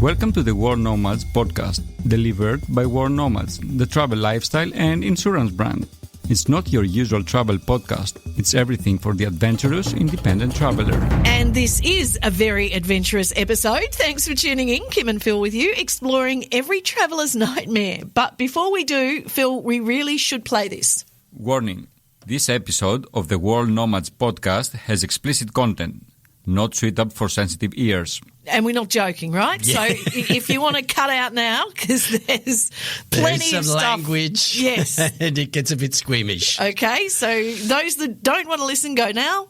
Welcome to the World Nomads Podcast, delivered by World Nomads, the travel lifestyle and insurance brand. It's not your usual travel podcast. It's everything for the adventurous, independent traveler. And this is a very adventurous episode. Thanks for tuning in. Kim and Phil with you, exploring every traveller's nightmare. But before we do, Phil, we really should play this. Warning. This episode of the World Nomads Podcast has explicit content, not suitable for sensitive ears. And we're not joking, right? Yeah. So if you want to cut out now, because there's plenty of stuff. Language. Yes. And it gets a bit squeamish. Okay, so those that don't want to listen, go now.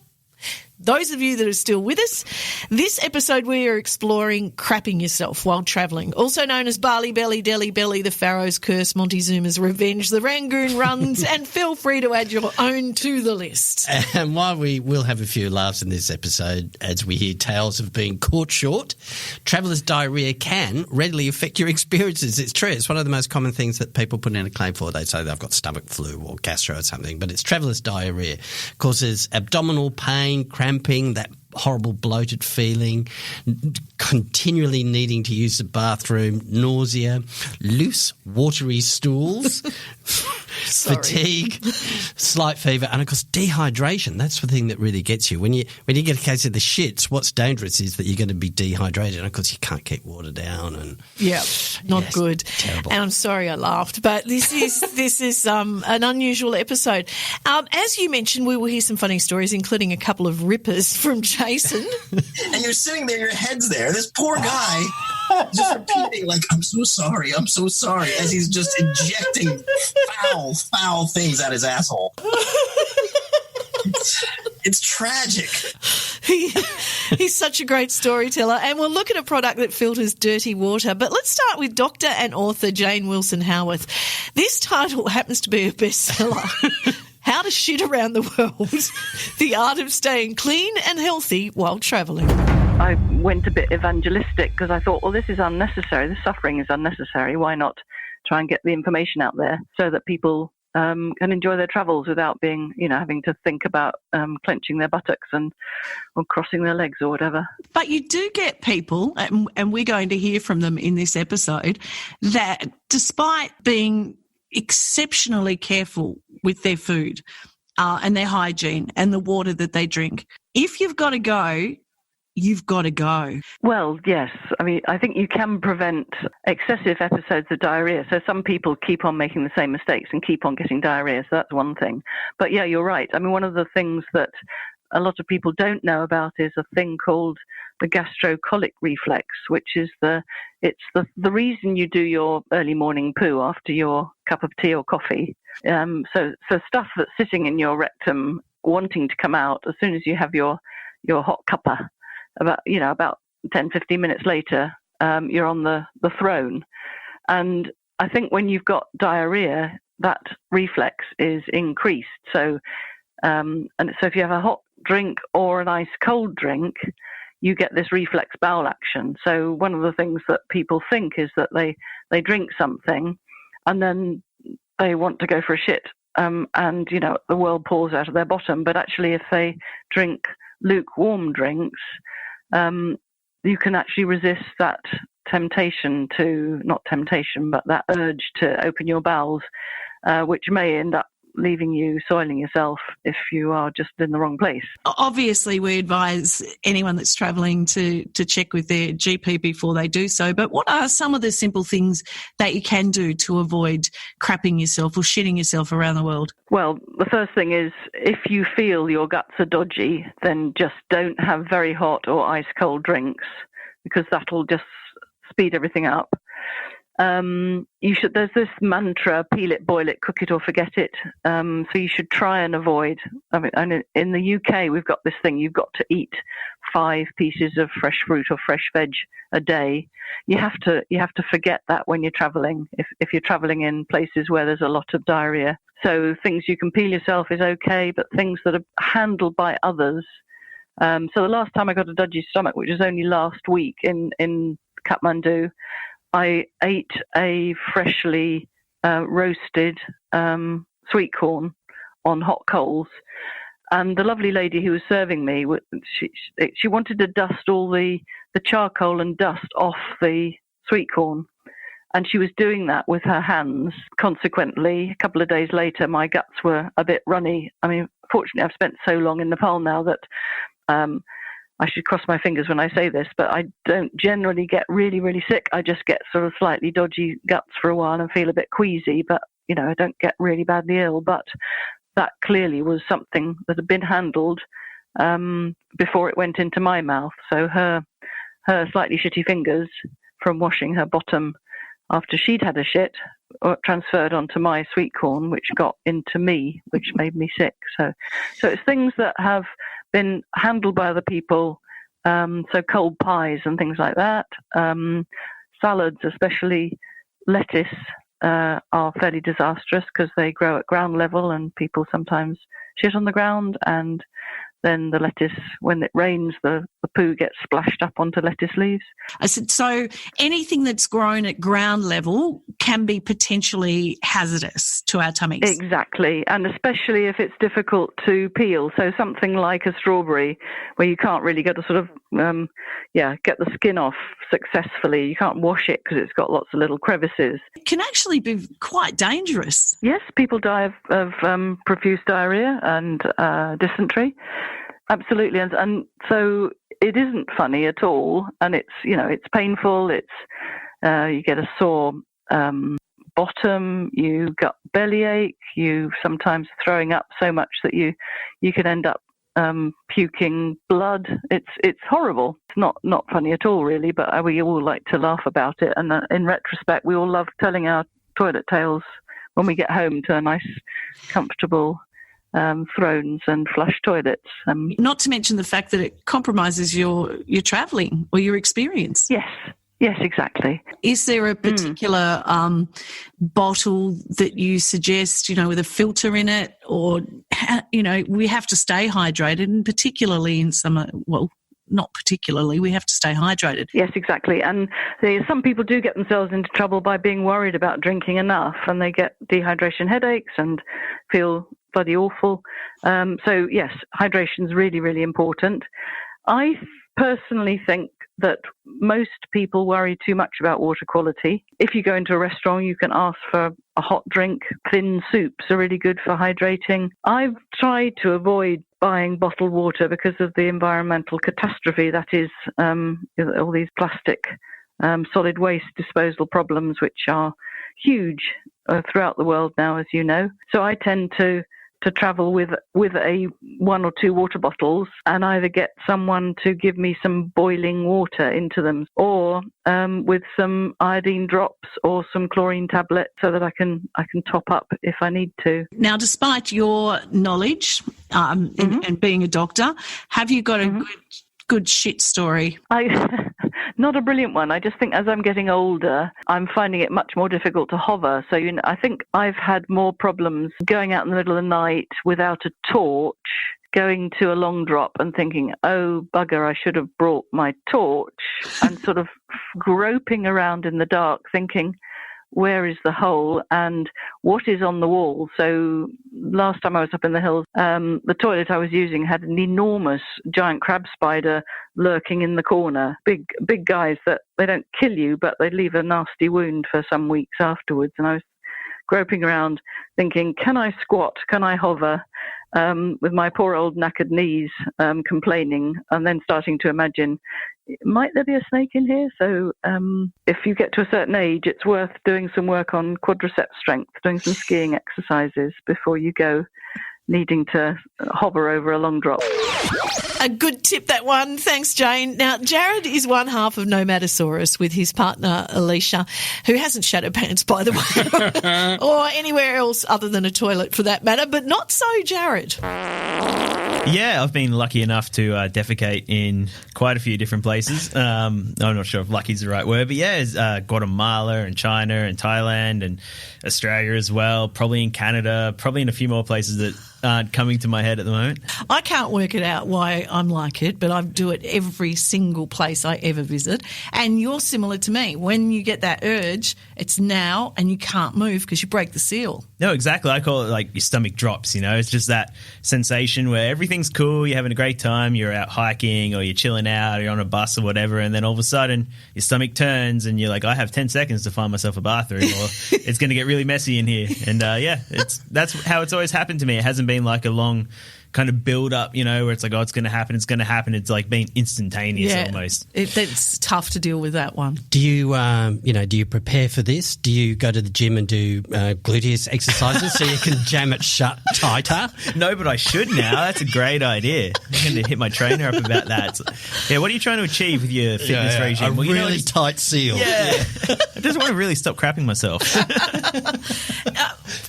Those of you that are still with us, this episode we are exploring crapping yourself while travelling, also known as Bali Belly, Delhi Belly, the Pharaoh's Curse, Montezuma's Revenge, the Rangoon Runs, and feel free to add your own to the list. And while we will have a few laughs in this episode as we hear tales of being caught short, traveller's diarrhoea can readily affect your experiences. It's true. It's one of the most common things that people put in a claim for. They say they've got stomach flu or gastro or something, but it's traveller's diarrhoea. It causes abdominal pain, cramping, that horrible bloated feeling, continually needing to use the bathroom, nausea, loose watery stools, fatigue, slight fever, and of course dehydration. That's the thing that really gets you. When you get a case of the shits, what's dangerous is that you're going to be dehydrated, and of course you can't keep water down. And not good. Terrible. And I'm sorry I laughed, but this is an unusual episode. As you mentioned, we will hear some funny stories, including a couple of rippers from Jason. And you're sitting there, your head's there. This poor guy just repeating, like, I'm so sorry, as he's just injecting foul things at his asshole. It's tragic. He's such a great storyteller. And we'll look at a product that filters dirty water. But let's start with Dr. and author Jane Wilson-Howarth. This title happens to be a bestseller. How to Shit Around the World, the art of staying clean and healthy while travelling. I went a bit evangelistic because I thought, well, this is unnecessary. This suffering is unnecessary. Why not try and get the information out there so that people can enjoy their travels without being, having to think about clenching their buttocks or crossing their legs or whatever. But you do get people, and we're going to hear from them in this episode, that despite being exceptionally careful with their food and their hygiene and the water that they drink, if you've got to go, you've got to go. Well, yes. I mean, I think you can prevent excessive episodes of diarrhea. So some people keep on making the same mistakes and keep on getting diarrhea. So that's one thing. But yeah, you're right. I mean, one of the things that a lot of people don't know about is a thing called the gastrocolic reflex, which is the reason you do your early morning poo after your cup of tea or coffee. So stuff that's sitting in your rectum wanting to come out as soon as you have your hot cuppa, about 10, 15 minutes later, you're on the throne. And I think when you've got diarrhea, that reflex is increased. So if you have a hot drink or an ice cold drink, you get this reflex bowel action. So one of the things that people think is that they drink something and then they want to go for a shit, and the world pours out of their bottom. But actually, if they drink lukewarm drinks, you can actually resist that temptation but that urge to open your bowels, which may end up leaving you soiling yourself if you are just in the wrong place. Obviously, we advise anyone that's travelling to check with their GP before they do so. But what are some of the simple things that you can do to avoid crapping yourself or shitting yourself around the world? Well, the first thing is, if you feel your guts are dodgy, then just don't have very hot or ice cold drinks, because that'll just speed everything up. There's this mantra, peel it, boil it, cook it or forget it. So you should try and avoid, and in the UK, we've got this thing, you've got to eat 5 pieces of fresh fruit or fresh veg a day. You have to forget that when you're traveling, if you're traveling in places where there's a lot of diarrhea. So things you can peel yourself is okay, but things that are handled by others. So the last time I got a dodgy stomach, which was only last week in Kathmandu, I ate a freshly roasted sweet corn on hot coals, And the lovely lady who was serving me, she wanted to dust all the charcoal and dust off the sweet corn. And she was doing that with her hands. Consequently, a couple of days later, my guts were a bit runny. I mean, fortunately, I've spent so long in Nepal now that I should cross my fingers when I say this, but I don't generally get really, really sick. I just get sort of slightly dodgy guts for a while and feel a bit queasy, but, I don't get really badly ill. But that clearly was something that had been handled before it went into my mouth. So her slightly shitty fingers from washing her bottom after she'd had a shit transferred onto my sweet corn, which got into me, which made me sick. So it's things that have been handled by other people, so cold pies and things like that. Salads, especially lettuce, are fairly disastrous because they grow at ground level and people sometimes shit on the ground, and then the lettuce, when it rains, the poo gets splashed up onto lettuce leaves. I said, so anything that's grown at ground level can be potentially hazardous to our tummies. Exactly, and especially if it's difficult to peel. So something like a strawberry, where you can't really get to sort of, get the skin off successfully. You can't wash it because it's got lots of little crevices. It can actually be quite dangerous. Yes, people die of profuse diarrhea and dysentery. Absolutely, and so it isn't funny at all, and it's painful. It's you get a sore bottom, you got bellyache, you sometimes throwing up so much that you can end up puking blood. It's horrible. It's not funny at all, really. But we all like to laugh about it, and in retrospect, we all love telling our toilet tales when we get home to a nice, comfortable thrones and flush toilets. Not to mention the fact that it compromises your travelling or your experience. Yes, exactly. Is there a particular bottle that you suggest, with a filter in it, or, we have to stay hydrated, and particularly in summer, well, not particularly, we have to stay hydrated. Yes, exactly. And some people do get themselves into trouble by being worried about drinking enough, and they get dehydration headaches and feel bloody awful. So yes, hydration is really, really important. I personally think that most people worry too much about water quality. If you go into a restaurant, you can ask for a hot drink. Thin soups are really good for hydrating. I've tried to avoid buying bottled water because of the environmental catastrophe that is all these plastic solid waste disposal problems, which are huge throughout the world now, as you know. So I tend to travel with a one or two water bottles, and either get someone to give me some boiling water into them, or with some iodine drops or some chlorine tablets, so that I can top up if I need to. Now, despite your knowledge and being a doctor, have you got a good shit story? Not a brilliant one. I just think as I'm getting older, I'm finding it much more difficult to hover. So, I think I've had more problems going out in the middle of the night without a torch, going to a long drop and thinking, oh, bugger, I should have brought my torch, and sort of groping around in the dark thinking, where is the hole and what is on the wall? So last time I was up in the hills, the toilet I was using had an enormous giant crab spider lurking in the corner. Big guys that they don't kill you, but they leave a nasty wound for some weeks afterwards. And I was groping around thinking, can I squat? Can I hover? With my poor old knackered knees complaining, and then starting to imagine, might there be a snake in here? So if you get to a certain age, it's worth doing some work on quadriceps strength, doing some skiing exercises before you go needing to hover over a long drop. A good tip, that one. Thanks, Jane. Now, Jared is one half of Nomadasaurus with his partner, Alicia, who hasn't shat her pants, by the way, or anywhere else other than a toilet for that matter, but not so Jared. Yeah, I've been lucky enough to defecate in quite a few different places. I'm not sure if lucky is the right word, but yeah, Guatemala and China and Thailand and Australia as well, probably in Canada, probably in a few more places that aren't coming to my head at the moment. I can't work it out why I'm like it, but I do it every single place I ever visit. And you're similar to me. When you get that urge, it's now and you can't move because you break the seal. No, exactly. I call it like your stomach drops, you know. It's just that sensation where everything's cool, you're having a great time, you're out hiking or you're chilling out, or you're on a bus or whatever, and then all of a sudden your stomach turns and you're like, I have 10 seconds to find myself a bathroom or it's going to get really messy in here. And that's how it's always happened to me. It hasn't been like a long kind of build up, you know, where it's like, oh, it's going to happen. It's like being instantaneous almost. It's tough to deal with that one. Do you, do you prepare for this? Do you go to the gym and do gluteus exercises so you can jam it shut tighter? No, but I should now. That's a great idea. I'm going to hit my trainer up about that. Yeah, what are you trying to achieve with your fitness regime? A really tight seal. Yeah. I just want to really stop crapping myself.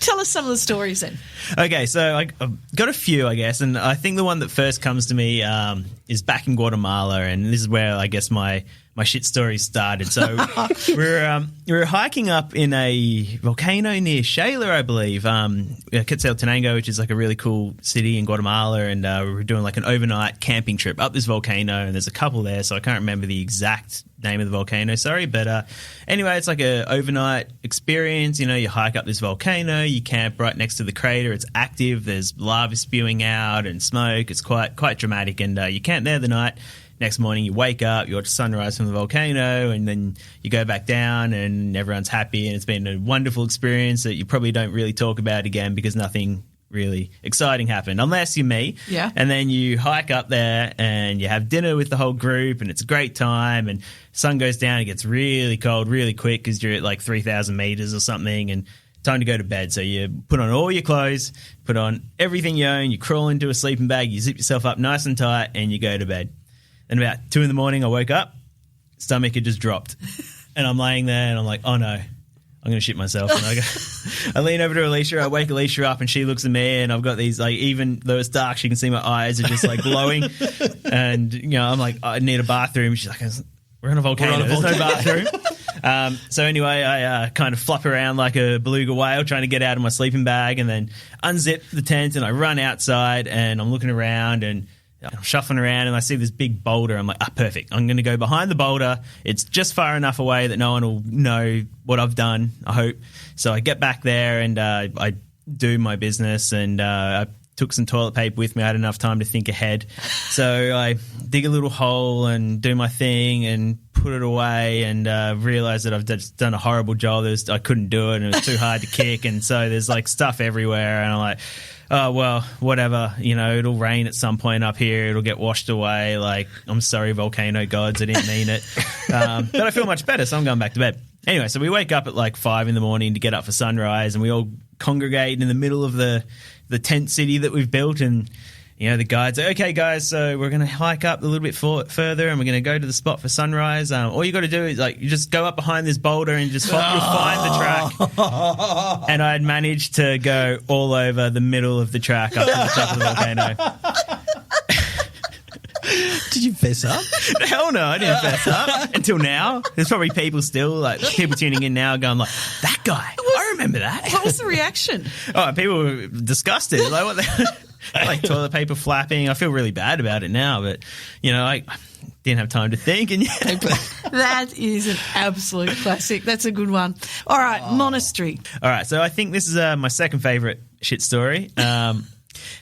Tell us some of the stories then. Okay, so I've got a few, I guess, and I think the one that first comes to me is back in Guatemala, and this is where I guess my shit story started. So we were hiking up in a volcano near Shayla, I believe, Quetzaltenango, which is like a really cool city in Guatemala, and we were doing like an overnight camping trip up this volcano, and there's a couple there, so I can't remember the exact name of the volcano, sorry, but anyway, it's like a overnight experience. You know, you hike up this volcano, you camp right next to the crater, it's active, there's lava spewing out and smoke, it's quite dramatic, and you camp there the night. Next morning you wake up, you watch sunrise from the volcano, and then you go back down and everyone's happy, and it's been a wonderful experience that you probably don't really talk about again because nothing really exciting happened, unless you're me. Yeah. And then you hike up there and you have dinner with the whole group and it's a great time, and sun goes down, it gets really cold really quick because you're at like 3,000 meters or something, and time to go to bed. So you put on all your clothes, put on everything you own, you crawl into a sleeping bag, you zip yourself up nice and tight, and you go to bed. And about 2 a.m, I woke up, stomach had just dropped. And I'm laying there and I'm like, oh no, I'm going to shit myself. And I lean over to Alicia, I wake Alicia up, and she looks at me, and I've got these, like, even though it's dark, she can see my eyes are just like glowing. And, you know, I'm like, I need a bathroom. She's like, we're on a volcano, there's no bathroom. So anyway, I kind of flop around like a beluga whale trying to get out of my sleeping bag, and then unzip the tent, and I run outside, and I'm looking around, and I'm shuffling around, and I see this big boulder. I'm like, perfect. I'm going to go behind the boulder. It's just far enough away that no one will know what I've done, I hope. So I get back there, and I do my business, and I took some toilet paper with me. I had enough time to think ahead. So I dig a little hole and do my thing and put it away, and realised that I've just done a horrible job. I couldn't do it, and it was too hard to kick, and so there's like stuff everywhere, and I'm like, oh, well, whatever, you know, it'll rain at some point up here, it'll get washed away, like, I'm sorry, volcano gods, I didn't mean it. But I feel much better, so I'm going back to bed. Anyway, so we wake up at like 5 a.m. to get up for sunrise, and we all congregate in the middle of the tent city that we've built, and, you know, the guide's like, okay, guys, so we're going to hike up a little bit further, and we're going to go to the spot for sunrise. All you got to do is, like, you just go up behind this boulder and just you'll find the track. And I'd managed to go all over the middle of the track up to the top of the volcano. Did you fess up? Hell no, I didn't fess up until now. There's probably people still, like, people tuning in now going like, that guy, I remember that. What was the reaction? Oh, people were disgusted. Like, what like toilet paper flapping. I feel really bad about it now, but, you know, I didn't have time to think. And that is an absolute classic. That's a good one. All right, monastery. All right, so I think this is my second favourite shit story.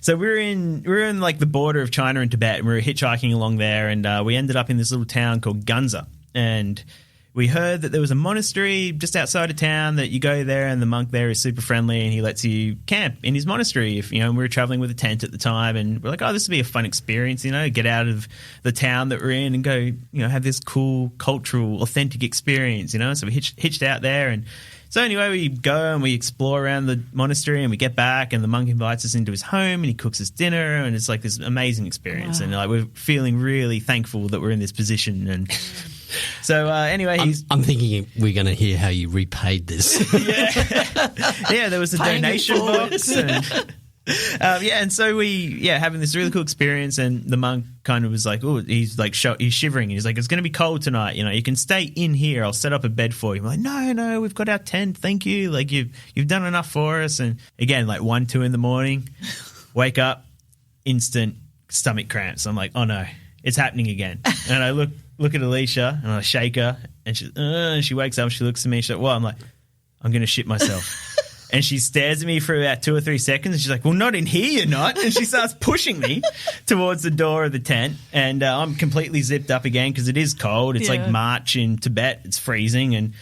So we were in like the border of China and Tibet, and we were hitchhiking along there, and we ended up in this little town called Gunza, and we heard that there was a monastery just outside of town that you go there, and the monk there is super friendly, and he lets you camp in his monastery. If, you know, we were traveling with a tent at the time, and we're like, oh, this would be a fun experience, you know, get out of the town that we're in and go, you know, have this cool cultural, authentic experience, you know. So we hitched out there, and so anyway, we go and we explore around the monastery, and we get back, and the monk invites us into his home, and he cooks us dinner, and it's like this amazing experience. Wow. And like, we're feeling really thankful that we're in this position. And so anyway, I'm thinking we're going to hear how you repaid this. Yeah, there was a donation box. And so we having this really cool experience, and the monk kind of was like, oh, he's like he's shivering, and he's like, it's going to be cold tonight, you know, you can stay in here, I'll set up a bed for you. I'm like, no, we've got our tent, thank you, like you've done enough for us. And again, like 1-2 in the morning, Wake up, instant stomach cramps. I'm like, oh no, it's happening again. And I look at Alicia and I shake her and she wakes up and she looks at me and she's like, what? I'm like, I'm going to shit myself. And she stares at me for about 2 or 3 seconds and she's like, well, not in here, you're not. And she starts pushing me towards the door of the tent. And I'm completely zipped up again because it is cold. It's like March in Tibet. It's freezing. And,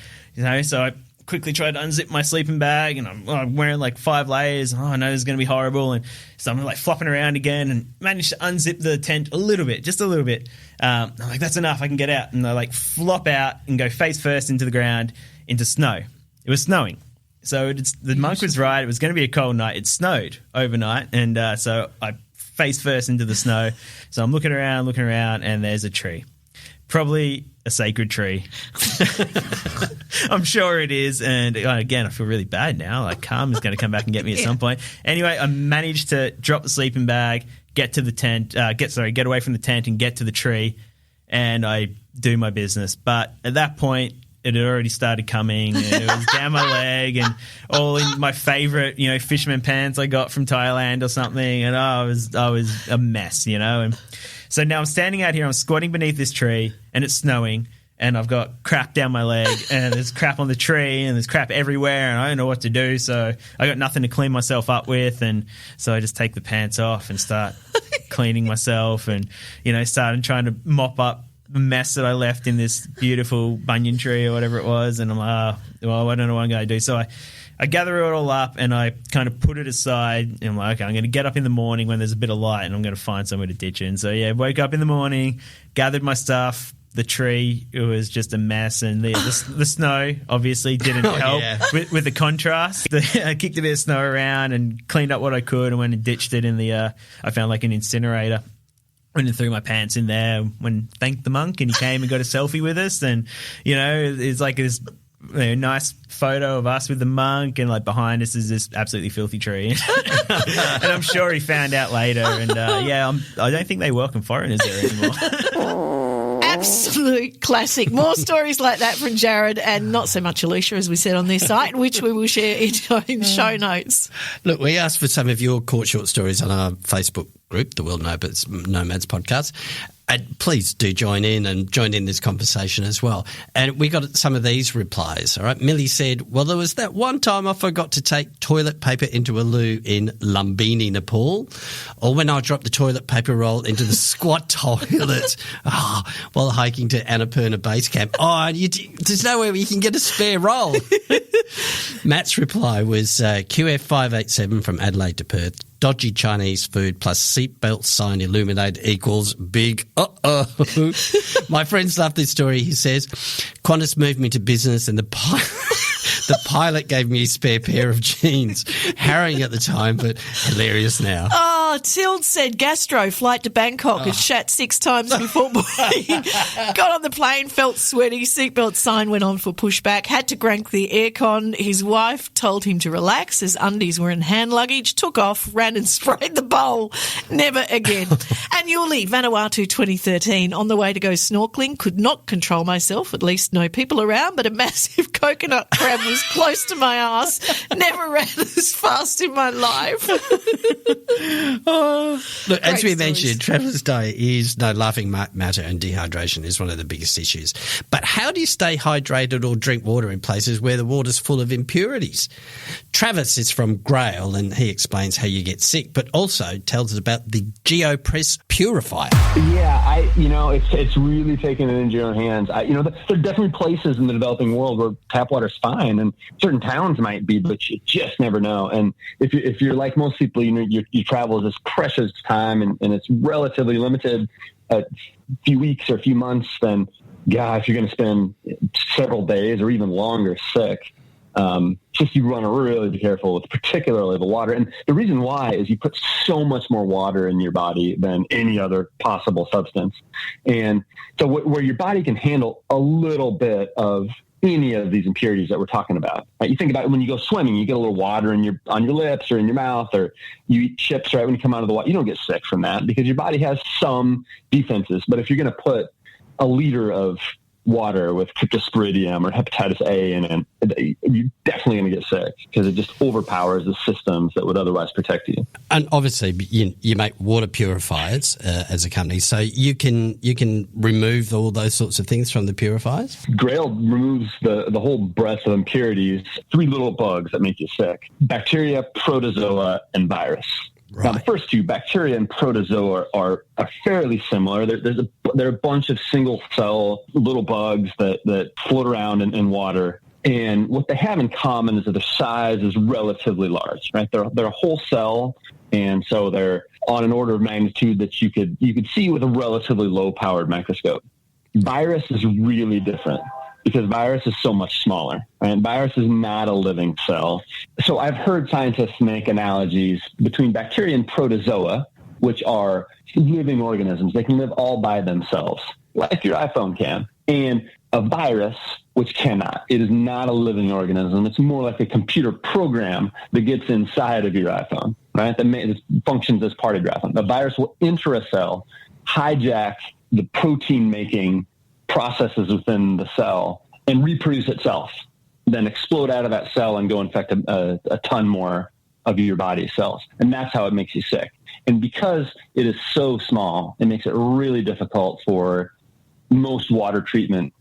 so I quickly tried to unzip my sleeping bag and I'm wearing like 5 layers. Oh, I know this is going to be horrible. And so I'm like flopping around again and managed to unzip the tent a little bit, just a little bit. I'm like, that's enough. I can get out. And I like flop out and go face first into the ground into snow. It was snowing. So the monk was right. It was going to be a cold night. It snowed overnight. And so I face first into the snow. So I'm looking around, and there's a tree. Probably a sacred tree. I'm sure it is. And again, I feel really bad now. Like karma's going to come back and get me at some point. Anyway, I managed to drop the sleeping bag, get to the tent, get away from the tent and get to the tree. And I do my business. But at that point, it had already started coming, and it was down my leg, and all in my favorite, fisherman pants I got from Thailand or something, and I was a mess, And so now I'm standing out here, I'm squatting beneath this tree, and it's snowing, and I've got crap down my leg, and there's crap on the tree, and there's crap everywhere, and I don't know what to do, so I got nothing to clean myself up with, and so I just take the pants off and start cleaning myself, and started trying to mop up the mess that I left in this beautiful banyan tree or whatever it was, and I'm like, well, I don't know what I'm going to do. So I gather it all up and I kind of put it aside, and I'm like, okay, I'm going to get up in the morning when there's a bit of light and I'm going to find somewhere to ditch it. And so, woke up in the morning, gathered my stuff. The tree, it was just a mess, and the snow obviously didn't help with the contrast. I kicked a bit of snow around and cleaned up what I could and went and ditched it in the I found like an incinerator. Went and threw my pants in there, thanked the monk, and he came and got a selfie with us. And, it's like this nice photo of us with the monk, and like behind us is this absolutely filthy tree. And I'm sure he found out later. And I don't think they welcome foreigners there anymore. Absolute classic. More stories like that from Jared, and not so much Alicia, as we said on this site, which we will share in show notes. Look, we asked for some of your caught short stories on our Facebook group, the World Nomads Podcast. And please do join in this conversation as well. And we got some of these replies, all right? Millie said, well, there was that one time I forgot to take toilet paper into a loo in Lumbini, Nepal, or when I dropped the toilet paper roll into the squat toilet while hiking to Annapurna Base Camp. There's nowhere where you can get a spare roll. Matt's reply was QF587 from Adelaide to Perth. Dodgy Chinese food plus seatbelt sign illuminated equals big uh-oh. My friends love this story. He says, Qantas moved me to business and the pilot gave me a spare pair of jeans. Harrowing at the time, but hilarious now. Oh, Tild said gastro, flight to Bangkok, had shat 6 times before boarding. Got on the plane, felt sweaty, seatbelt sign went on for pushback, had to crank the aircon. His wife told him to relax as undies were in hand luggage, took off, ran and sprayed the bowl. Never again. And Yuli, Vanuatu 2013, on the way to go snorkeling, could not control myself, at least no people around, but a massive coconut crab was close to my ass. Never ran as fast in my life. Look, as we mentioned, traveller's diarrhea is no laughing matter, and dehydration is one of the biggest issues. But how do you stay hydrated or drink water in places where the water's full of impurities? Travis is from Grail, and he explains how you get sick, but also tells us about the GeoPress purifier. Yeah, it's really taking it into your own hands. There are definitely places in the developing world where tap water's fine, and certain towns might be, but you just never know. And if you're like most people, your travel is this precious time, and it's relatively limited, a few weeks or a few months, then, if you're going to spend several days or even longer sick, you want to really be careful with particularly the water. And the reason why is you put so much more water in your body than any other possible substance. And so where your body can handle a little bit of any of these impurities that we're talking about. Right? You think about it when you go swimming, you get a little water on your lips or in your mouth, or you eat chips right when you come out of the water. You don't get sick from that because your body has some defenses. But if you're going to put a liter of water with cryptosporidium or hepatitis A, and you're definitely going to get sick because it just overpowers the systems that would otherwise protect you. And obviously, you make water purifiers as a company, so you can remove all those sorts of things from the purifiers. Grail removes the whole breadth of impurities. 3 little bugs that make you sick: bacteria, protozoa, and virus. Right. Now, the first two, bacteria and protozoa, are fairly similar. There are a bunch of single-cell little bugs that float around in water. And what they have in common is that their size is relatively large, right? They're a whole cell, and so they're on an order of magnitude that you could see with a relatively low-powered microscope. Virus is really different, because virus is so much smaller, right? Virus is not a living cell. So I've heard scientists make analogies between bacteria and protozoa, which are living organisms. They can live all by themselves, like your iPhone can. And a virus, which cannot. It is not a living organism. It's more like a computer program that gets inside of your iPhone, right? That functions as part of your iPhone. The virus will enter a cell, hijack the protein-making processes within the cell, and reproduce itself, then explode out of that cell and go infect a ton more of your body's cells. And that's how it makes you sick. And because it is so small, it makes it really difficult for most water treatment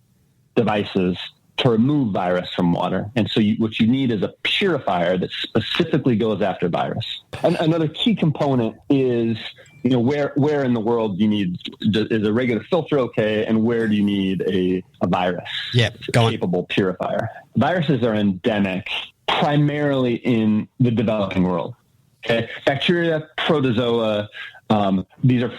devices to remove virus from water. And so what you need is a purifier that specifically goes after virus. And another key component is, where in the world do you need, is a regular filter okay, and where do you need a virus capable purifier? Viruses are endemic primarily in the developing world. Okay, bacteria, protozoa, these are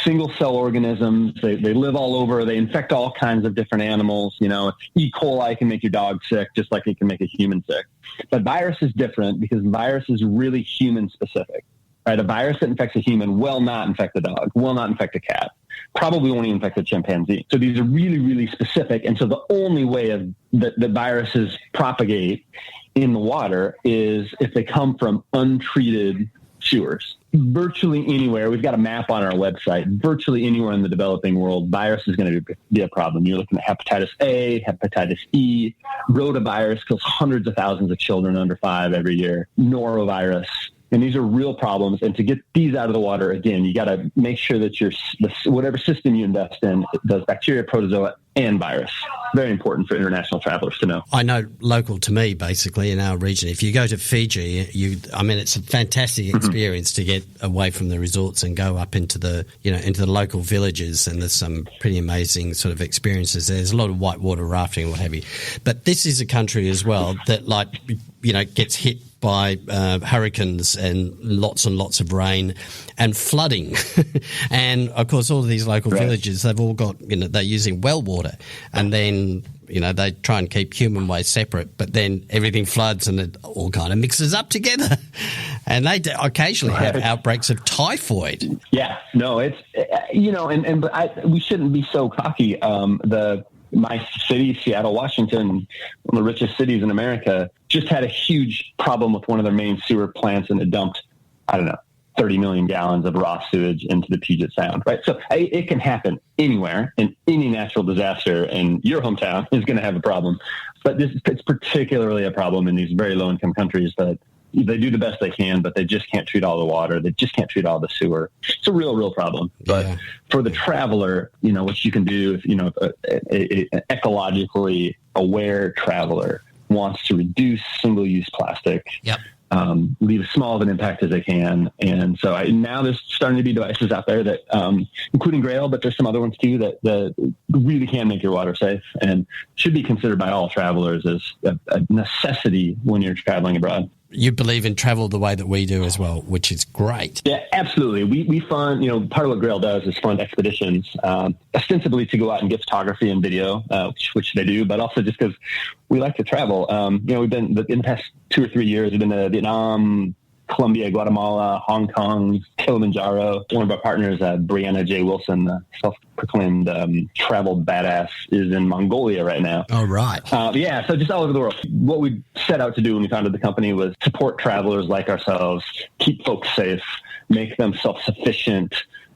single-cell organisms. They live all over. They infect all kinds of different animals. E. coli can make your dog sick just like it can make a human sick. But virus is different because virus is really human-specific. Right? A virus that infects a human will not infect a dog, will not infect a cat, probably won't even infect a chimpanzee. So these are really, really specific. And so the only way that viruses propagate in the water is if they come from untreated sewers. Virtually anywhere, we've got a map on our website, virtually anywhere in the developing world, virus is going to be a problem. You're looking at hepatitis A, hepatitis E, rotavirus kills hundreds of thousands of children under 5 every year, norovirus. And these are real problems. And to get these out of the water, again, you got to make sure that whatever system you invest in does bacteria, protozoa, and virus. Very important for international travelers to know. I know local to me, basically, in our region, if you go to Fiji, it's a fantastic experience to get away from the resorts and go up into the local villages. And there's some pretty amazing sort of experiences there. There's a lot of whitewater rafting and what have you. But this is a country as well that, gets hit by hurricanes and lots of rain and flooding. And, of course, all of these local villages, they've all got, they're using well water. And then, they try and keep human waste separate, but then everything floods and it all kind of mixes up together. And they occasionally have outbreaks of typhoid. Yeah, no, it's, we shouldn't be so cocky. My city, Seattle, Washington, one of the richest cities in America, just had a huge problem with one of their main sewer plants, and it dumped, 30 million gallons of raw sewage into the Puget Sound, right? So it can happen anywhere, and any natural disaster in your hometown is going to have a problem. But it's particularly a problem in these very low-income countries that they do the best they can, but they just can't treat all the water. They just can't treat all the sewer. It's a real problem. But for the traveler, what you can do if, an ecologically aware traveler wants to reduce single-use plastic, leave as small of an impact as they can. And so now there's starting to be devices out there that, including Grail, but there's some other ones too that really can make your water safe and should be considered by all travelers as a necessity when you're traveling abroad. You believe in travel the way that we do as well, which is great. Yeah, absolutely. We fund, part of what Grail does is fund expeditions, ostensibly to go out and get photography and video, which they do, but also just because we like to travel. We've been, in the past 2 or 3 years, we've been to Vietnam, Colombia, Guatemala, Hong Kong, Kilimanjaro. One of our partners, Brianna J. Wilson, self-proclaimed travel badass, is in Mongolia right now. Oh, right. So just all over the world. What we set out to do when we founded the company was support travelers like ourselves, keep folks safe, make them self-sufficient,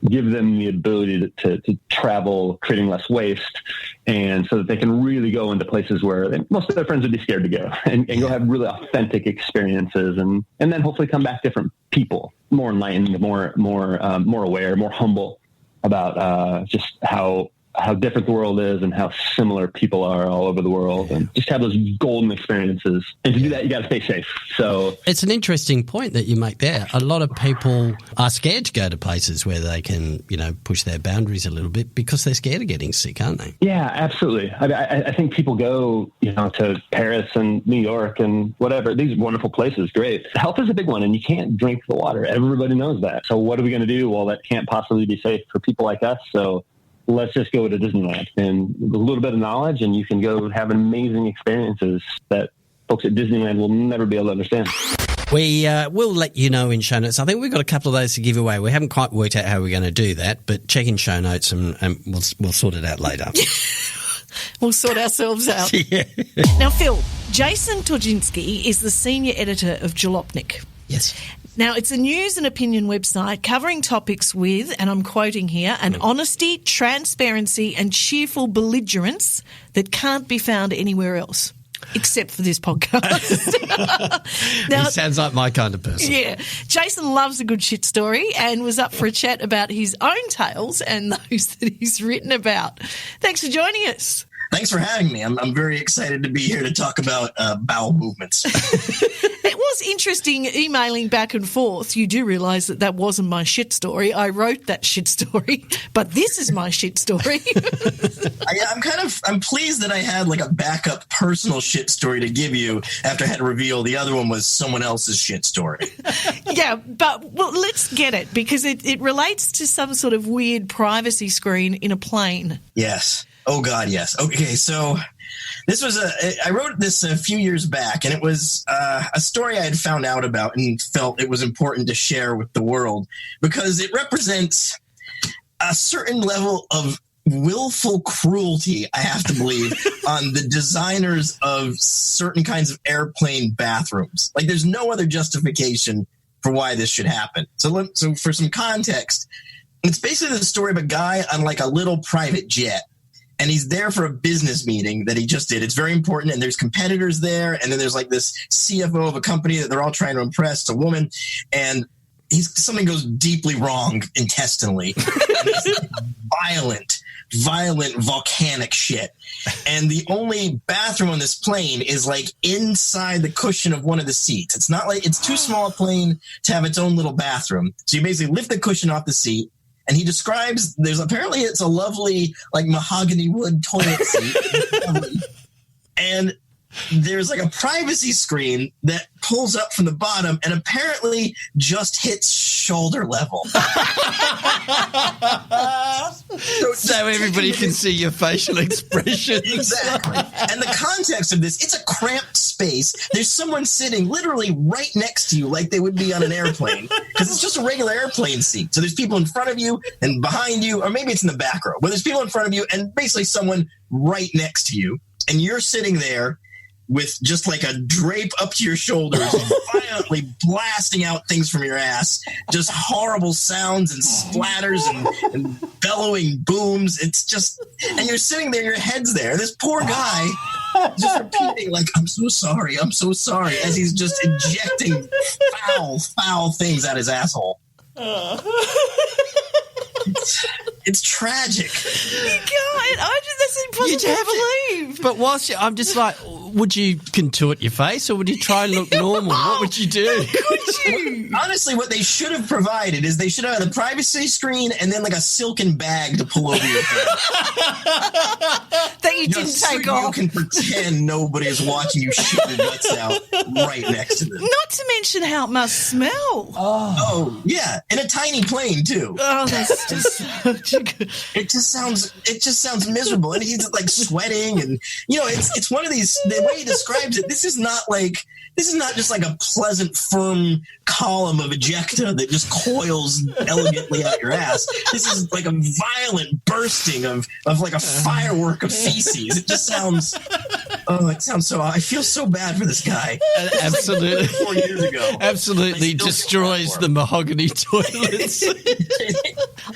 give them the ability to travel, creating less waste, and so that they can really go into places where most of their friends would be scared to go, and go have really authentic experiences, and then hopefully come back different people, more enlightened, more aware, more humble about just how different the world is and how similar people are all over the world, and just have those golden experiences. And to do that, you got to stay safe. So it's an interesting point that you make there. A lot of people are scared to go to places where they can, push their boundaries a little bit because they're scared of getting sick, aren't they? Yeah, absolutely. I think people go, to Paris and New York and whatever, these wonderful places. Great. Health is a big one, and you can't drink the water. Everybody knows that. So what are we going to do? Well, that can't possibly be safe for people like us. So let's just go to Disneyland, and a little bit of knowledge, and you can go have amazing experiences that folks at Disneyland will never be able to understand. We will let you know in show notes. I think we've got a couple of those to give away. We haven't quite worked out how we're going to do that, but check in show notes and we'll sort it out later. We'll sort ourselves out. Yeah. Now, Phil, Jason Torzinski is the senior editor of Jalopnik. Yes. Now, it's a news and opinion website covering topics with, and I'm quoting here, an honesty, transparency and cheerful belligerence that can't be found anywhere else, except for this podcast. Now, he sounds like my kind of person. Yeah. Jason loves a good shit story and was up for a chat about his own tales and those that he's written about. Thanks for joining us. Thanks for having me. I'm very excited to be here to talk about bowel movements. It was interesting emailing back and forth. You do realise that wasn't my shit story. I wrote that shit story, but this is my shit story. I'm pleased that I had like a backup personal shit story to give you after I had to reveal the other one was someone else's shit story. Yeah, but let's get it because it relates to some sort of weird privacy screen in a plane. Yes. Oh, God, yes. Okay, so this was I wrote this a few years back, and it was a story I had found out about and felt it was important to share with the world because it represents a certain level of willful cruelty, I have to believe, on the designers of certain kinds of airplane bathrooms. Like, there's no other justification for why this should happen. So for some context, it's basically the story of a guy on like a little private jet. And he's there for a business meeting that he just did. It's very important. And there's competitors there. And then there's like this CFO of a company that they're all trying to impress, a woman. And something goes deeply wrong intestinally. And it's violent volcanic shit. And the only bathroom on this plane is like inside the cushion of one of the seats. It's not like it's too small a plane to have its own little bathroom. So you basically lift the cushion off the seat. And he describes it's a lovely like mahogany wood toilet seat. And there's like a privacy screen that pulls up from the bottom and apparently just hits shoulder level. So everybody can see your facial expression. Exactly. And the context of this, it's a cramped space. There's someone sitting literally right next to you like they would be on an airplane because it's just a regular airplane seat. So there's people in front of you and behind you, or maybe it's in the back row, but there's people in front of you and basically someone right next to you. And you're sitting there with just like a drape up to your shoulders, violently blasting out things from your ass, just horrible sounds and splatters and bellowing booms. It's just, and you're sitting there, your head's there. This poor guy just repeating like, I'm so sorry, as he's just injecting foul things out his asshole. It's tragic. God, that's impossible to believe. But I'm just like, would you contort your face or would you try and look normal? What would you do? Could you? Honestly, what they should have provided is they should have had a privacy screen and then like a silken bag to pull over your head. That you didn't take off. You can pretend nobody is watching you shit your guts out right next to them. Not to mention how it must smell. Oh yeah, in a tiny plane too. Oh, that's just such a good... It just sounds miserable, and he's like sweating, and it's one of these. The way he describes it, this is not just like a pleasant, firm column of ejecta that just coils elegantly out your ass. This is like a violent bursting of like a firework of feces. It just sounds Oh, it sounds so. I feel so bad for this guy. Absolutely, 4 years ago. Absolutely destroys the mahogany toilets.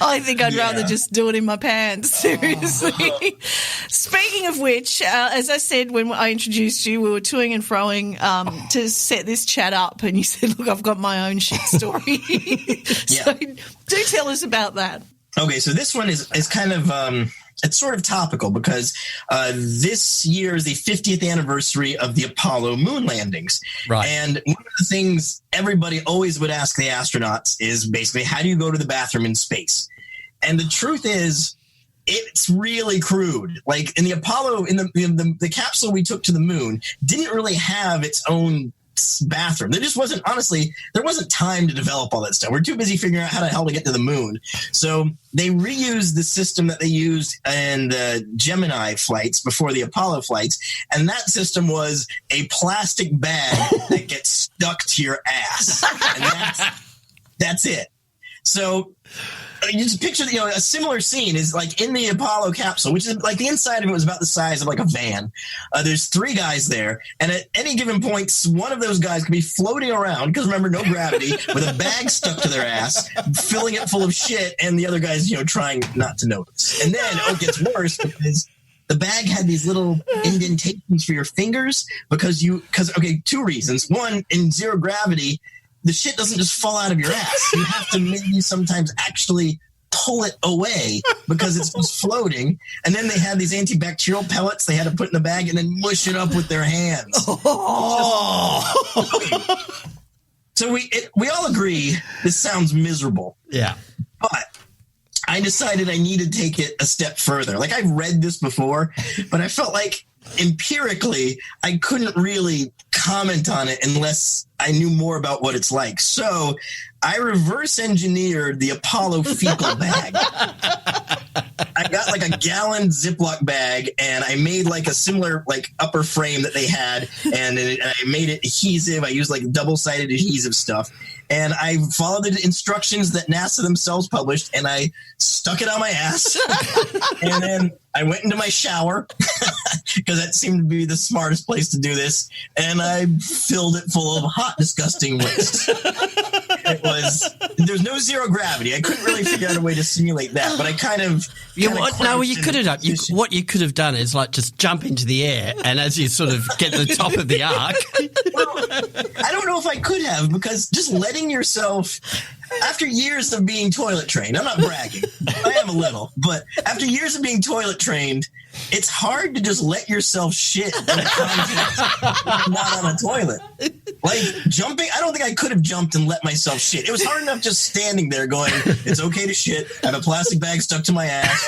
I think I'd rather just do it in my pants, seriously. Speaking of which, as I said when I introduced you, we were toing and froing to set this chat up, and you said, look, I've got my own shit story. So do tell us about that. Okay, so this one is kind of it's sort of topical because this year is the 50th anniversary of the Apollo moon landings. Right. And one of the things everybody always would ask the astronauts is basically, how do you go to the bathroom in space? And the truth is, it's really crude. Like in the Apollo, in the capsule we took to the moon didn't really have its own bathroom. There just wasn't, honestly, there wasn't time to develop all that stuff. We're too busy figuring out how the hell to get to the moon. So they reused the system that they used in the Gemini flights before the Apollo flights. And that system was a plastic bag that gets stuck to your ass. And that's it. So you just picture, a similar scene is like in the Apollo capsule, which is like the inside of it was about the size of like a van. There's 3 guys there, and at any given point, one of those guys could be floating around, because remember, no gravity, with a bag stuck to their ass, filling it full of shit, and the other guy's, trying not to notice. And then it gets worse because the bag had these little indentations for your fingers because 2 reasons. One, in zero gravity, the shit doesn't just fall out of your ass. You have to maybe sometimes actually pull it away because it's just floating. And then they had these antibacterial pellets they had to put in the bag and then mush it up with their hands. So we all agree this sounds miserable. Yeah. But I decided I needed to take it a step further. Like, I've read this before, but I felt like empirically I couldn't really comment on it unless I knew more about what it's like. So I reverse engineered the Apollo fecal bag. I got like a gallon Ziploc bag, and I made like a similar like upper frame that they had, and I made it adhesive. I used like double-sided adhesive stuff, and I followed the instructions that NASA themselves published, and I stuck it on my ass, and then I went into my shower because that seemed to be the smartest place to do this, and I filled it full of hot, disgusting waste. There's no zero gravity. I couldn't really figure out a way to simulate that, but I kind of. What you could have done is like just jump into the air, and as you sort of get to the top of the arc. Well, I don't know if I could have, because just letting yourself. After years of being toilet trained, I'm not bragging, I am a little, but after years of being toilet trained, it's hard to just let yourself shit in a context not on a toilet. Like jumping, I don't think I could have jumped and let myself shit. It was hard enough just standing there going, it's okay to shit. I have a plastic bag stuck to my ass.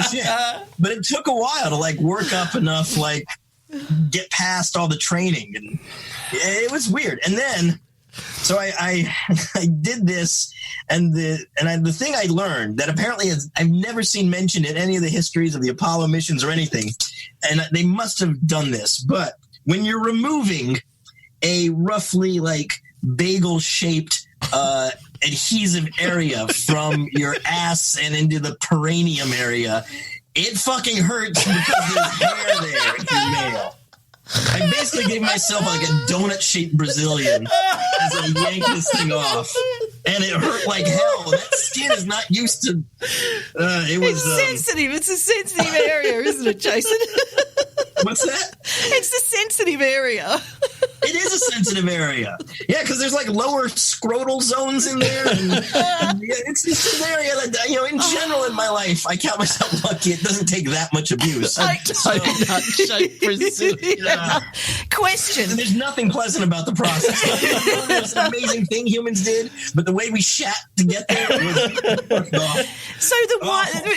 Shit. But it took a while to like work up enough, like get past all the training, and it was weird. And then. So I did this, and the thing I learned that apparently I've never seen mentioned in any of the histories of the Apollo missions or anything, and they must have done this, but when you're removing a roughly like bagel-shaped adhesive area from your ass and into the perineum area, it fucking hurts because there's hair there if you're male. I basically gave myself like a donut-shaped Brazilian as I yanked this thing off, and it hurt like hell. That skin is not used to. It's sensitive. It's a sensitive area, isn't it, Jason? What's that? It's a sensitive area. It is a sensitive area. Yeah, because there's like lower scrotal zones in there. And it's just an area that, in general in my life, I count myself lucky. It doesn't take that much abuse. Question. There's nothing pleasant about the process. It's an amazing thing humans did, but the way we shat to get there was off. So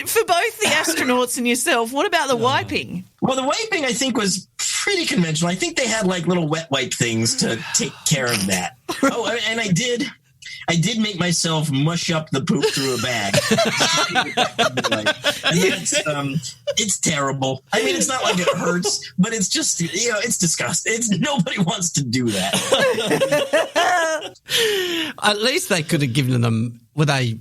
for both the astronauts and yourself, what about the wiping? Well, the wiping, I think, was pretty conventional. I think they had like little wet wipe things to take care of that. Oh, and I did make myself mush up the poop through a bag. It's terrible. I mean, it's not like it hurts, but it's just, it's disgusting. Nobody wants to do that. At least they could have given them, were they,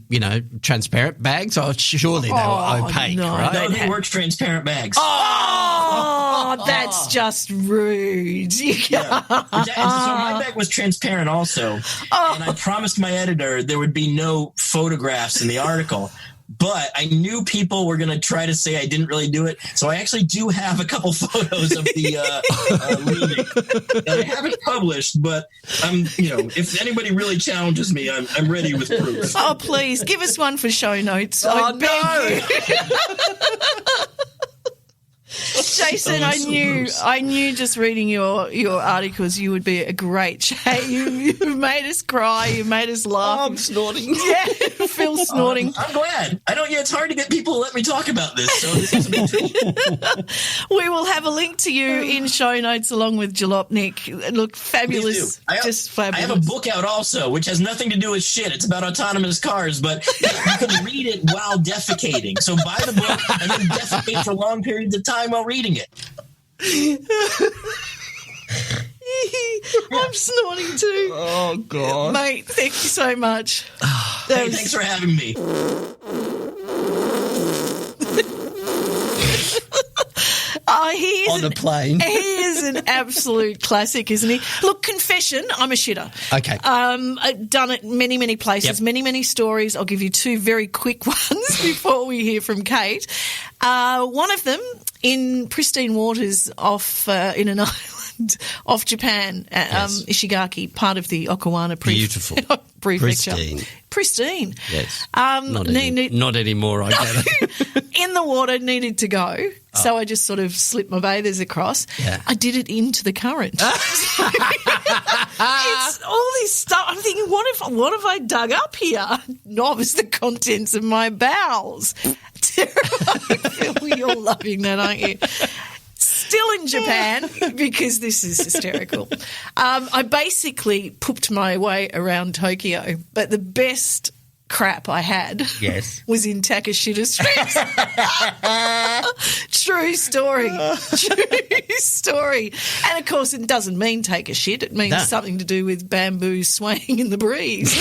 transparent bags? Or surely they were opaque, right? No, they were transparent bags. Oh! Oh, that's just rude. Yeah. So my bag was transparent also, and I promised my editor there would be no photographs in the article. But I knew people were going to try to say I didn't really do it, so I actually do have a couple photos of the leaving that I haven't published. But if anybody really challenges me, I'm ready with proof. Oh, please give us one for show notes. Oh, I beg you. Jason, I knew just reading your articles you would be a great chat. You've made us cry. You've made us laugh. I'm snorting. Yeah, Phil's snorting. I'm glad. It's hard to get people to let me talk about this, so this is a big treat. We will have a link to you in show notes along with Jalopnik. Look, fabulous. Just fabulous. I have a book out also, which has nothing to do with shit. It's about autonomous cars, but you can read it while defecating. So buy the book and then defecate for long periods of time while reading it. I'm snorting too. Oh, God. Mate, thank you so much. Thanks for having me. On a plane. He is an absolute classic, isn't he? Look, confession, I'm a shitter. Okay. I've done it many places, Yep. many stories. I'll give you two very quick ones before we hear from Kate. One of them in pristine waters off in an island off Japan, Yes. Ishigaki, part of the Okinawa Beautiful. prefecture. Pristine. Pristine. Yes. Not Not anymore, I get it. in the water, needed to go. So I just sort of slipped my bathers across. Yeah. I did it into the current. It's all this stuff. I'm thinking, what have I dug up here? No, it's the contents of my bowels. Terrifying. You're loving that, aren't you? Still in Japan, because this is hysterical. I basically pooped my way around Tokyo, but the best crap I had was in Takashita Street. True story. True story. And, of course, it doesn't mean take a shit. It means something to do with bamboo swaying in the breeze.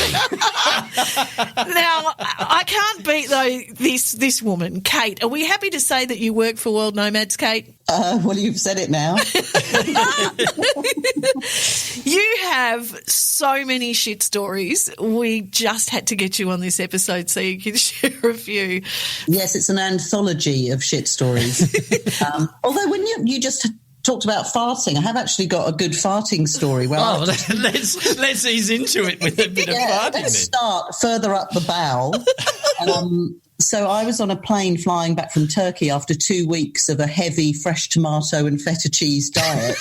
Now, I can't beat, though, this woman, Kate. Are we happy to say that you work for World Nomads, Kate? Well, you've said it now. You have so many shit stories. We just had to get you on this episode so you can share a few. Yes, it's an anthology of shit stories. Although when you just talked about farting, I have actually got a good farting story. Well, let's ease into it with a bit of farting. Let's start further up the bow. So I was on a plane flying back from Turkey after 2 weeks of a heavy fresh tomato and feta cheese diet.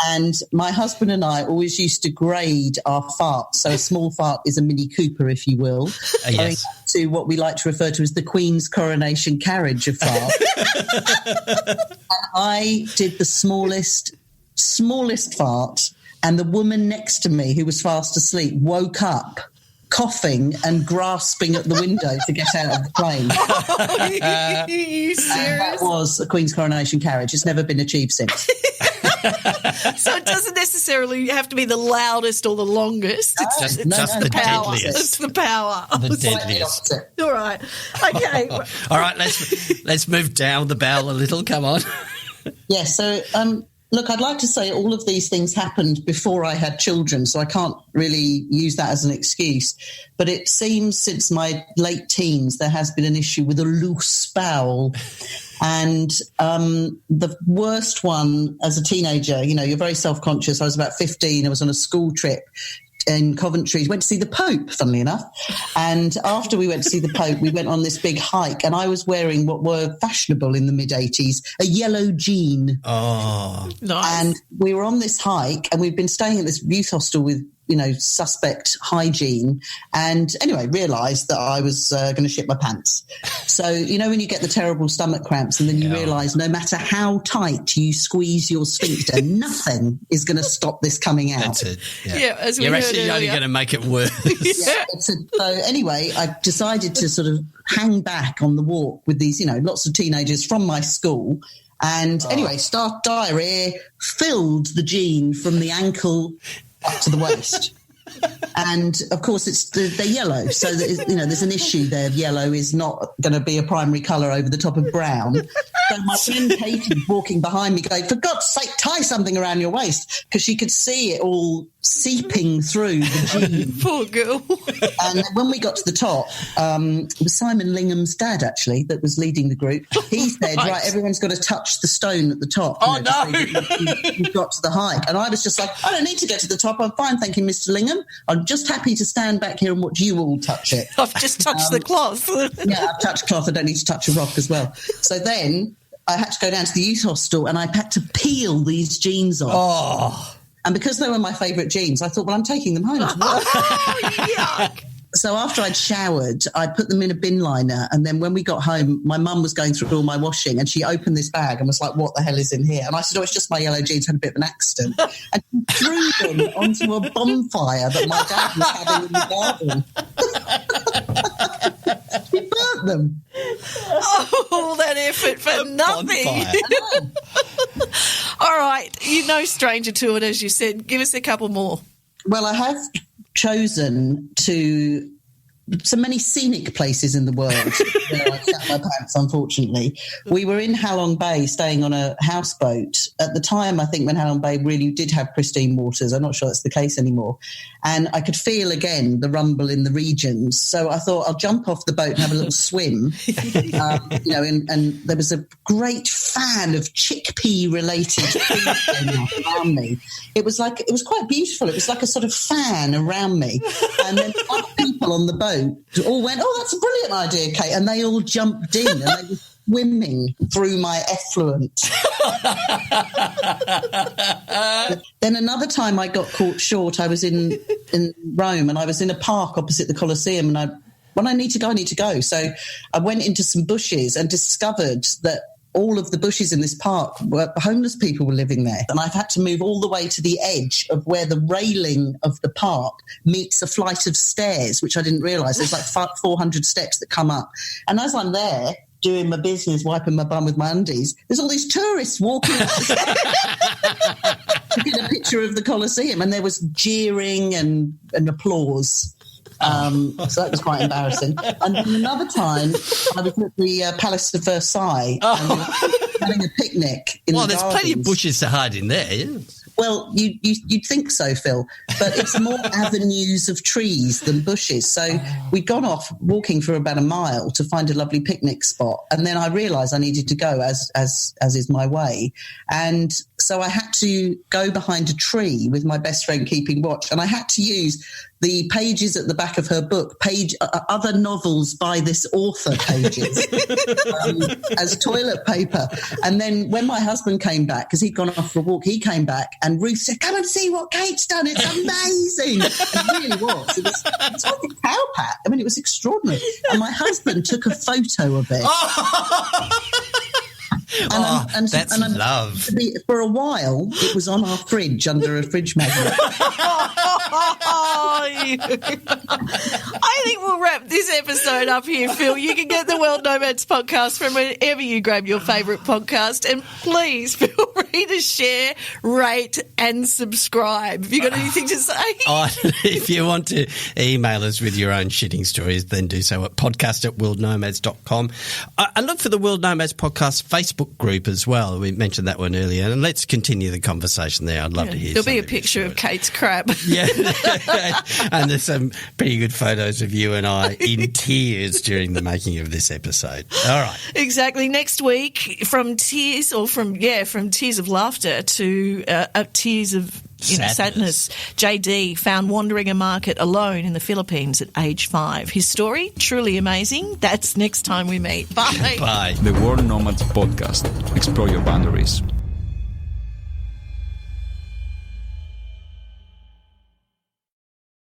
And my husband and I always used to grade our farts. So a small fart is a Mini Cooper, if you will. Yes. Going to what we like to refer to as the Queen's coronation carriage of fart. And I did the smallest fart, and the woman next to me, who was fast asleep, woke up coughing and grasping at the window to get out of the plane. Are you serious? And that was the Queen's coronation carriage. It's never been achieved since. So it doesn't necessarily have to be the loudest or the longest. It's just the power. deadliest. It's the power. The deadliest. All right. Okay. All right, let's move down the bowel a little. Come on. Yeah, so look, I'd like to say all of these things happened before I had children, so I can't really use that as an excuse. But it seems since my late teens there has been an issue with a loose bowel. And the worst one as a teenager, you're very self-conscious. I was about 15. I was on a school trip in Coventry, went to see the Pope, funnily enough. And after we went to see the Pope, we went on this big hike, and I was wearing what were fashionable in the mid-'80s, a yellow jean. Oh, nice. And we were on this hike, and we'd been staying at this youth hostel with, suspect hygiene. And anyway, realised that I was going to shit my pants. So, when you get the terrible stomach cramps and then you realise no matter how tight you squeeze your sphincter, nothing is going to stop this coming out. that's it. Yeah, as we You're heard actually only earlier. going to make it worse. Yeah. So anyway, I decided to sort of hang back on the walk with these, lots of teenagers from my school. And anyway, start diarrhea, filled the jean from the ankle up to the waist. And of course, they're yellow, so there's an issue there. Yellow is not going to be a primary colour over the top of brown. So my friend Katie walking behind me, going, "For God's sake, tie something around your waist," because she could see it all seeping through the jeans. Poor girl. And when we got to the top, it was Simon Lingham's dad actually that was leading the group. He said, "Right, everyone's got to touch the stone at the top." Oh no! You've got to the hike, and I was just like, "I don't need to get to the top. I'm fine, thank you, Mr. Lingham. I'm just happy to stand back here and watch you all touch it." I've just touched the cloth. Yeah, I've touched cloth. I don't need to touch a rock as well. So then I had to go down to the youth hostel and I had to peel these jeans off. Oh. And because they were my favourite jeans, I thought, well, I'm taking them home. Yuck. So after I'd showered, I put them in a bin liner. And then when we got home, my mum was going through all my washing and she opened this bag and was like, "What the hell is in here?" And I said, "Oh, it's just my yellow jeans. Had a bit of an accident." And she threw them onto a bonfire that my dad was having in the garden. She burnt them. All that effort for nothing. All right. You're no stranger to it, as you said. Give us a couple more. Well, I have chosen so many scenic places in the world where I sat my pants, unfortunately. We were in Halong Bay staying on a houseboat. At the time, I think when Halong Bay really did have pristine waters, I'm not sure that's the case anymore. And I could feel again the rumble in the regions. So I thought I'll jump off the boat and have a little swim. And there was a great fan of chickpea-related food around me. It was quite beautiful. It was like a sort of fan around me. And then other people on the boat all went, "Oh, that's a brilliant idea, Kate." And they all jumped in and they were swimming through my effluent. Then another time I got caught short. I was in Rome and I was in a park opposite the Colosseum and when I need to go. So I went into some bushes and discovered that all of the bushes in this park were homeless people were living there. And I've had to move all the way to the edge of where the railing of the park meets a flight of stairs, which I didn't realise. There's like 400 steps that come up. And as I'm there doing my business, wiping my bum with my undies, there's all these tourists walking up the stairs to get a picture of the Colosseum. And there was jeering and applause. So that was quite embarrassing. And then another time, I was at the Palace of Versailles and we were having a picnic in the there's gardens. plenty of bushes to hide in there, yeah. Well, you'd think so, Phil, but it's more avenues of trees than bushes. So we'd gone off walking for about a mile to find a lovely picnic spot, and then I realised I needed to go, as is my way. And so I had to go behind a tree with my best friend keeping watch, and I had to use the pages at the back of her book, other novels by this author pages, as toilet paper. And then when my husband came back, because he'd gone off for a walk, he came back and Ruth said, "Come and see what Kate's done. It's amazing." And it really was. It was like a cow pat. I mean, it was extraordinary. And my husband took a photo of it. That's love. For a while, it was on our fridge under a fridge magnet. I think we'll wrap this episode up here, Phil. You can get the World Nomads podcast from wherever you grab your favourite podcast. And please feel free to share, rate and subscribe. Have you got anything to say? If you want to email us with your own shitting stories, then do so at podcast@worldnomads.com. And look for the World Nomads podcast Facebook group as well. We mentioned that one earlier. And let's continue the conversation there. I'd love to hear. There'll be a picture of Kate's crab. Yeah. And there's some pretty good photos of you and I in tears during the making of this episode. All right. Exactly. Next week, from tears of laughter to tears of sadness. JD found wandering a market alone in the Philippines at age 5. His story, truly amazing. That's next time we meet. Bye. Bye. The World Nomads Podcast. Explore your boundaries.